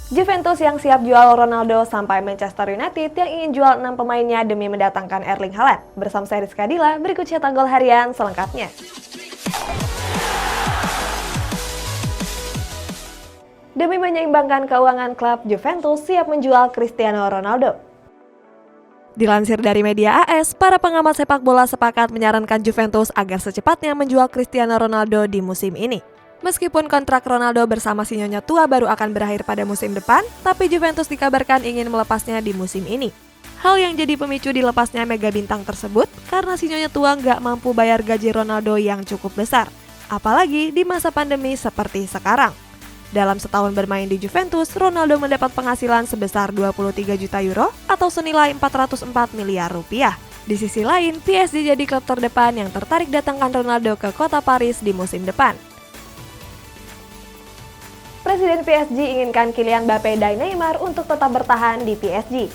Juventus yang siap jual Ronaldo sampai Manchester United yang ingin jual 6 pemainnya demi mendatangkan Erling Haaland. Bersama saya Rizka Dila, berikut cetak gol harian selengkapnya. Demi menyeimbangkan keuangan klub, Juventus siap menjual Cristiano Ronaldo. Dilansir dari media AS, para pengamat sepak bola sepakat menyarankan Juventus agar secepatnya menjual Cristiano Ronaldo di musim ini. Meskipun kontrak Ronaldo bersama si nyonya tua baru akan berakhir pada musim depan, tapi Juventus dikabarkan ingin melepasnya di musim ini. Hal yang jadi pemicu dilepasnya mega bintang tersebut karena si nyonya tua nggak mampu bayar gaji Ronaldo yang cukup besar. Apalagi di masa pandemi seperti sekarang. Dalam setahun bermain di Juventus, Ronaldo mendapat penghasilan sebesar 23 juta euro atau senilai 404 miliar rupiah. Di sisi lain, PSG jadi klub terdepan yang tertarik datangkan Ronaldo ke kota Paris di musim depan. Presiden PSG inginkan Kylian Mbappe dan Neymar untuk tetap bertahan di PSG.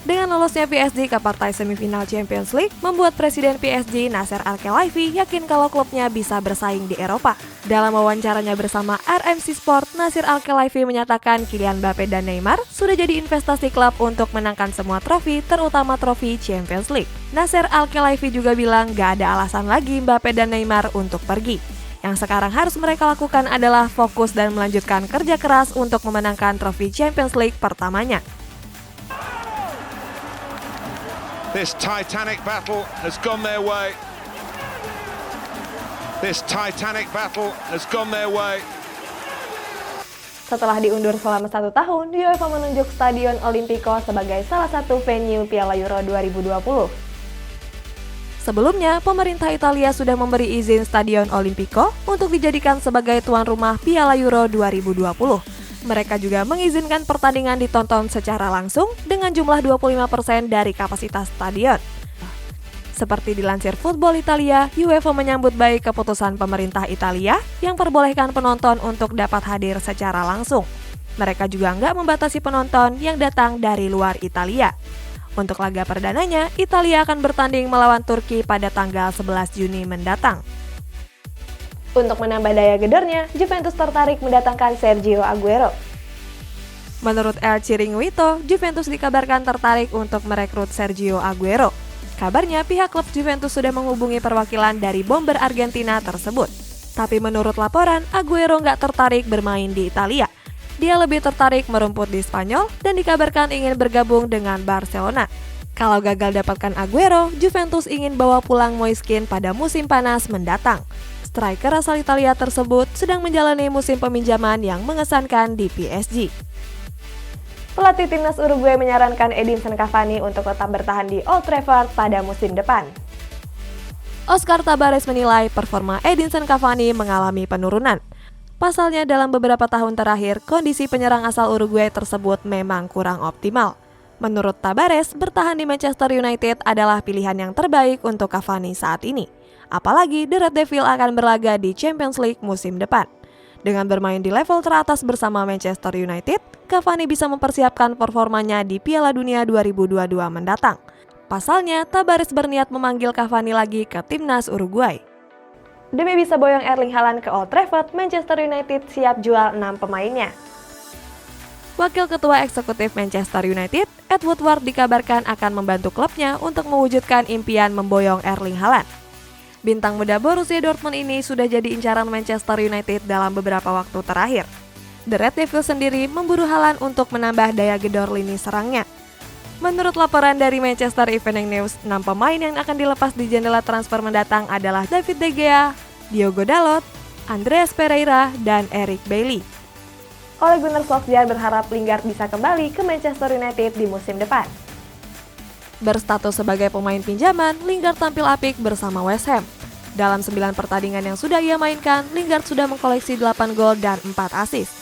Dengan lolosnya PSG ke partai semifinal Champions League, membuat Presiden PSG Nasser Al-Khelaifi yakin kalau klubnya bisa bersaing di Eropa. Dalam wawancaranya bersama RMC Sport, Nasser Al-Khelaifi menyatakan Kylian Mbappe dan Neymar sudah jadi investasi klub untuk menangkan semua trofi, terutama trofi Champions League. Nasser Al-Khelaifi juga bilang gak ada alasan lagi Mbappe dan Neymar untuk pergi. Yang sekarang harus mereka lakukan adalah fokus dan melanjutkan kerja keras untuk memenangkan trofi Champions League pertamanya. This titanic battle has gone their way. This titanic battle has gone their way. Setelah diundur selama 1 tahun, UEFA menunjuk Stadion Olimpico sebagai salah satu venue Piala Euro 2020. Sebelumnya, pemerintah Italia sudah memberi izin Stadion Olimpico untuk dijadikan sebagai tuan rumah Piala Euro 2020. Mereka juga mengizinkan pertandingan ditonton secara langsung dengan jumlah 25% dari kapasitas stadion. Seperti dilansir Football Italia, UEFA menyambut baik keputusan pemerintah Italia yang perbolehkan penonton untuk dapat hadir secara langsung. Mereka juga nggak membatasi penonton yang datang dari luar Italia. Untuk laga perdananya, Italia akan bertanding melawan Turki pada tanggal 11 Juni mendatang. Untuk menambah daya gedornya, Juventus tertarik mendatangkan Sergio Aguero. Menurut El Chiringuito, Juventus dikabarkan tertarik untuk merekrut Sergio Aguero. Kabarnya pihak klub Juventus sudah menghubungi perwakilan dari bomber Argentina tersebut. Tapi menurut laporan, Aguero nggak tertarik bermain di Italia. Dia lebih tertarik merumput di Spanyol dan dikabarkan ingin bergabung dengan Barcelona. Kalau gagal dapatkan Aguero, Juventus ingin bawa pulang Moiskin pada musim panas mendatang. Striker asal Italia tersebut sedang menjalani musim peminjaman yang mengesankan di PSG. Pelatih timnas Uruguay menyarankan Edinson Cavani untuk tetap bertahan di Old Trafford pada musim depan. Oscar Tabares menilai performa Edinson Cavani mengalami penurunan. Pasalnya dalam beberapa tahun terakhir, kondisi penyerang asal Uruguay tersebut memang kurang optimal. Menurut Tabares, bertahan di Manchester United adalah pilihan yang terbaik untuk Cavani saat ini. Apalagi The Red Devil akan berlaga di Champions League musim depan. Dengan bermain di level teratas bersama Manchester United, Cavani bisa mempersiapkan performanya di Piala Dunia 2022 mendatang. Pasalnya, Tabares berniat memanggil Cavani lagi ke timnas Uruguay. Demi bisa boyong Erling Haaland ke Old Trafford, Manchester United siap jual 6 pemainnya. Wakil Ketua Eksekutif Manchester United, Ed Woodward dikabarkan akan membantu klubnya untuk mewujudkan impian memboyong Erling Haaland. Bintang muda Borussia Dortmund ini sudah jadi incaran Manchester United dalam beberapa waktu terakhir. The Red Devils sendiri memburu Haaland untuk menambah daya gedor lini serangnya. Menurut laporan dari Manchester Evening News, 6 pemain yang akan dilepas di jendela transfer mendatang adalah David De Gea, Diogo Dalot, Andreas Pereira, dan Eric Bailly. Ole Gunnar Solskjaer berharap Lingard bisa kembali ke Manchester United di musim depan. Berstatus sebagai pemain pinjaman, Lingard tampil apik bersama West Ham. Dalam 9 pertandingan yang sudah ia mainkan, Lingard sudah mengkoleksi 8 gol dan 4 assist.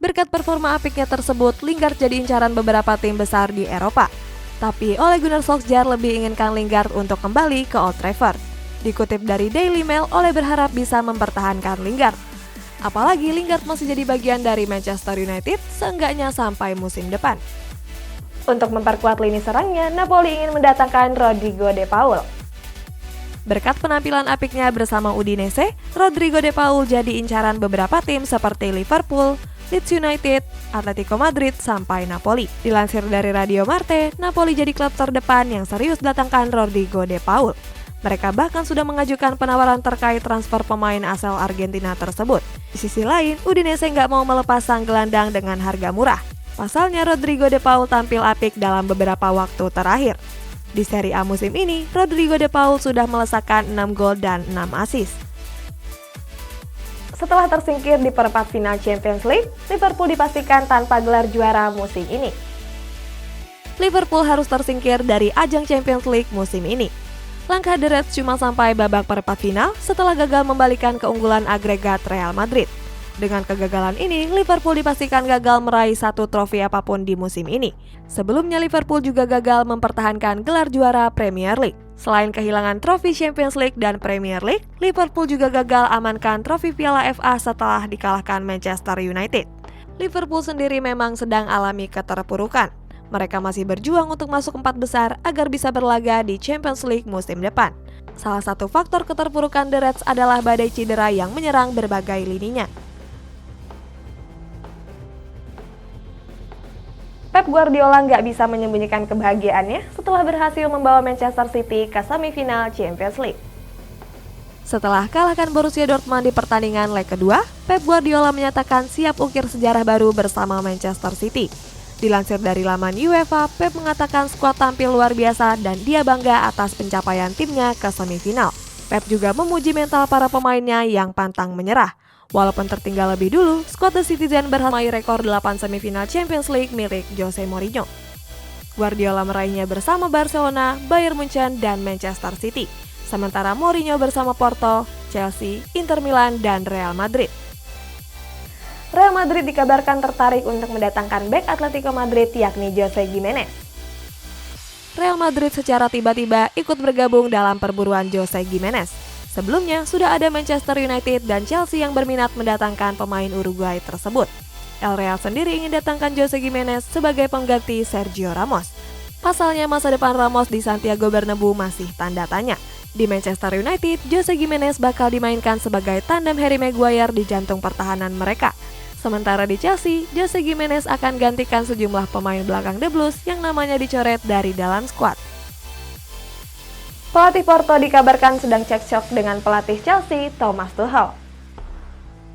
Berkat performa apiknya tersebut, Lingard jadi incaran beberapa tim besar di Eropa. Tapi Ole Gunnar Solskjaer lebih inginkan Lingard untuk kembali ke Old Trafford. Dikutip dari Daily Mail, Ole berharap bisa mempertahankan Lingard. Apalagi Lingard masih jadi bagian dari Manchester United, seenggaknya sampai musim depan. Untuk memperkuat lini serangnya, Napoli ingin mendatangkan Rodrigo De Paul. Berkat penampilan apiknya bersama Udinese, Rodrigo De Paul jadi incaran beberapa tim seperti Liverpool, Leeds United, Atletico Madrid, sampai Napoli. Dilansir dari Radio Marte, Napoli jadi klub terdepan yang serius datangkan Rodrigo de Paul. Mereka bahkan sudah mengajukan penawaran terkait transfer pemain asal Argentina tersebut. Di sisi lain, Udinese nggak mau melepas sang gelandang dengan harga murah. Pasalnya, Rodrigo de Paul tampil apik dalam beberapa waktu terakhir. Di Serie A musim ini, Rodrigo de Paul sudah melesakkan 6 gol dan 6 assist. Setelah tersingkir di perempat final Champions League, Liverpool dipastikan tanpa gelar juara musim ini. Liverpool harus tersingkir dari ajang Champions League musim ini. Langkah The Reds cuma sampai babak perempat final setelah gagal membalikan keunggulan agregat Real Madrid. Dengan kegagalan ini, Liverpool dipastikan gagal meraih satu trofi apapun di musim ini. Sebelumnya, Liverpool juga gagal mempertahankan gelar juara Premier League. Selain kehilangan trofi Champions League dan Premier League, Liverpool juga gagal amankan trofi Piala FA setelah dikalahkan Manchester United. Liverpool sendiri memang sedang alami keterpurukan. Mereka masih berjuang untuk masuk 4 besar agar bisa berlaga di Champions League musim depan. Salah satu faktor keterpurukan The Reds adalah badai cedera yang menyerang berbagai lininya. Pep Guardiola nggak bisa menyembunyikan kebahagiaannya setelah berhasil membawa Manchester City ke semifinal Champions League. Setelah kalahkan Borussia Dortmund di pertandingan leg kedua, Pep Guardiola menyatakan siap ukir sejarah baru bersama Manchester City. Dilansir dari laman UEFA, Pep mengatakan skuad tampil luar biasa dan dia bangga atas pencapaian timnya ke semifinal. Pep juga memuji mental para pemainnya yang pantang menyerah. Walaupun tertinggal lebih dulu, skuad The Citizen berhasil meraih rekor 8 semifinal Champions League milik Jose Mourinho. Guardiola meraihnya bersama Barcelona, Bayern Munchen, dan Manchester City. Sementara Mourinho bersama Porto, Chelsea, Inter Milan, dan Real Madrid. Real Madrid dikabarkan tertarik untuk mendatangkan bek Atletico Madrid yakni Jose Gimenez. Real Madrid secara tiba-tiba ikut bergabung dalam perburuan Jose Gimenez. Sebelumnya, sudah ada Manchester United dan Chelsea yang berminat mendatangkan pemain Uruguay tersebut. El Real sendiri ingin datangkan Jose Gimenez sebagai pengganti Sergio Ramos. Pasalnya masa depan Ramos di Santiago Bernabeu masih tanda tanya. Di Manchester United, Jose Gimenez bakal dimainkan sebagai tandem Harry Maguire di jantung pertahanan mereka. Sementara di Chelsea, Jose Gimenez akan gantikan sejumlah pemain belakang The Blues yang namanya dicoret dari dalam skuad. Pelatih Porto dikabarkan sedang cekcok dengan pelatih Chelsea, Thomas Tuchel.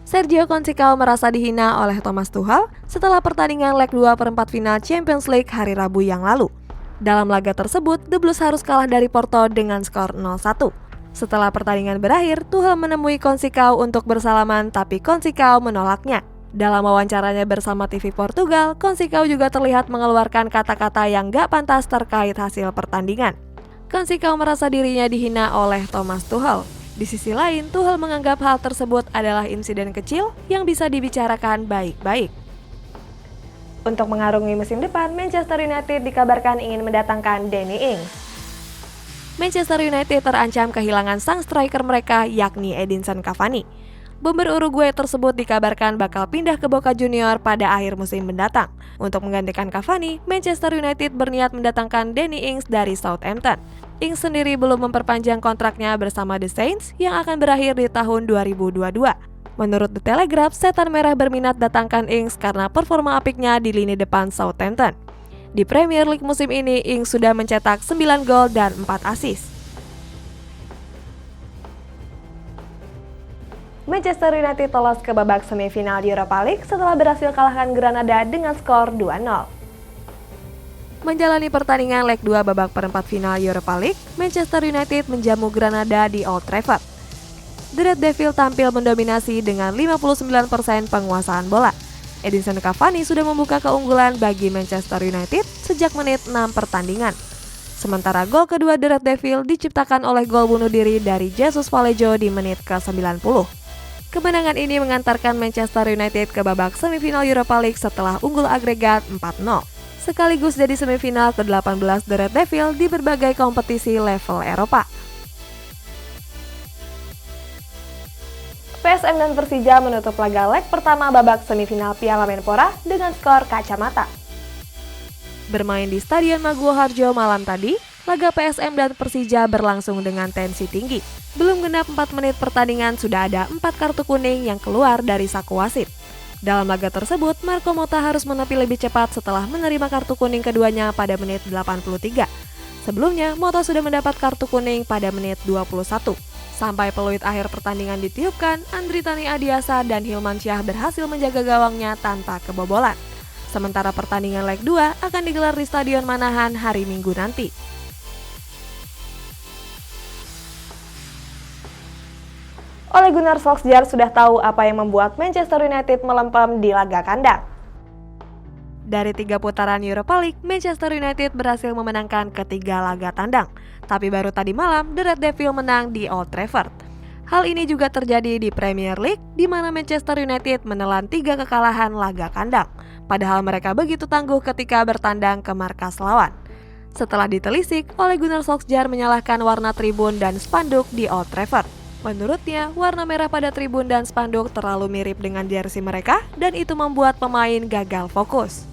Sergio Conceição merasa dihina oleh Thomas Tuchel setelah pertandingan leg 2 perempat final Champions League hari Rabu yang lalu. Dalam laga tersebut, The Blues harus kalah dari Porto dengan skor 0-1. Setelah pertandingan berakhir, Tuchel menemui Conceição untuk bersalaman, tapi Conceição menolaknya. Dalam wawancaranya bersama TV Portugal, Conceição juga terlihat mengeluarkan kata-kata yang gak pantas terkait hasil pertandingan. Conceição merasa dirinya dihina oleh Thomas Tuchel. Di sisi lain, Tuchel menganggap hal tersebut adalah insiden kecil yang bisa dibicarakan baik-baik. Untuk mengarungi musim depan, Manchester United dikabarkan ingin mendatangkan Danny Ings. Manchester United terancam kehilangan sang striker mereka yakni Edinson Cavani. Bomber Uruguay tersebut dikabarkan bakal pindah ke Boca Juniors pada akhir musim mendatang. Untuk menggantikan Cavani, Manchester United berniat mendatangkan Danny Ings dari Southampton. Ings sendiri belum memperpanjang kontraknya bersama The Saints yang akan berakhir di tahun 2022. Menurut The Telegraph, Setan Merah berminat datangkan Ings karena performa apiknya di lini depan Southampton. Di Premier League musim ini, Ings sudah mencetak 9 gol dan 4 assist. Manchester United lolos ke babak semifinal Europa League setelah berhasil kalahkan Granada dengan skor 2-0. Menjalani pertandingan leg 2 babak perempat final Europa League, Manchester United menjamu Granada di Old Trafford. The Red Devil tampil mendominasi dengan 59% penguasaan bola. Edinson Cavani sudah membuka keunggulan bagi Manchester United sejak menit 6 pertandingan. Sementara gol kedua The Red Devil diciptakan oleh gol bunuh diri dari Jesus Vallejo di menit ke-90. Kemenangan ini mengantarkan Manchester United ke babak semifinal Europa League setelah unggul agregat 4-0. Sekaligus jadi semifinal ke-18 The Red Devil di berbagai kompetisi level Eropa. PSM dan Persija menutup laga leg pertama babak semifinal Piala Menpora dengan skor kacamata. Bermain di Stadion Maguwo Harjo malam tadi, laga PSM dan Persija berlangsung dengan tensi tinggi. Belum genap 4 menit pertandingan sudah ada 4 kartu kuning yang keluar dari saku wasit. Dalam laga tersebut, Marco Motta harus menepi lebih cepat setelah menerima kartu kuning keduanya pada menit 83. Sebelumnya, Motta sudah mendapat kartu kuning pada menit 21. Sampai peluit akhir pertandingan ditiupkan, Andritani Adiasa dan Hilman Syah berhasil menjaga gawangnya tanpa kebobolan. Sementara pertandingan leg 2 akan digelar di Stadion Manahan hari Minggu nanti. Ole Gunnar Solskjaer sudah tahu apa yang membuat Manchester United melempem di laga kandang. Dari 3 putaran Europa League, Manchester United berhasil memenangkan ketiga laga tandang. Tapi baru tadi malam, The Red Devil menang di Old Trafford. Hal ini juga terjadi di Premier League, di mana Manchester United menelan 3 kekalahan laga kandang. Padahal mereka begitu tangguh ketika bertandang ke markas lawan. Setelah ditelisik, Ole Gunnar Solskjaer menyalahkan warna tribun dan spanduk di Old Trafford. Menurutnya, warna merah pada tribun dan spanduk terlalu mirip dengan jersey mereka dan itu membuat pemain gagal fokus.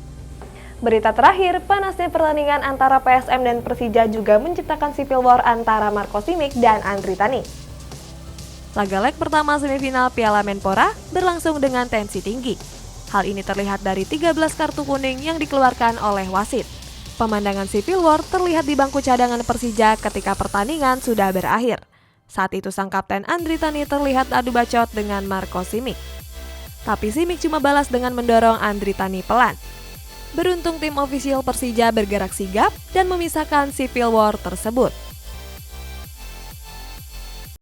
Berita terakhir, panasnya pertandingan antara PSM dan Persija juga menciptakan civil war antara Marco Simic dan Andritani. Laga leg pertama semifinal Piala Menpora berlangsung dengan tensi tinggi. Hal ini terlihat dari 13 kartu kuning yang dikeluarkan oleh wasit. Pemandangan civil war terlihat di bangku cadangan Persija ketika pertandingan sudah berakhir. Saat itu sang kapten Andritani terlihat adu bacot dengan Marco Simic. Tapi Simic cuma balas dengan mendorong Andritani pelan. Beruntung tim ofisial Persija bergerak sigap dan memisahkan civil war tersebut.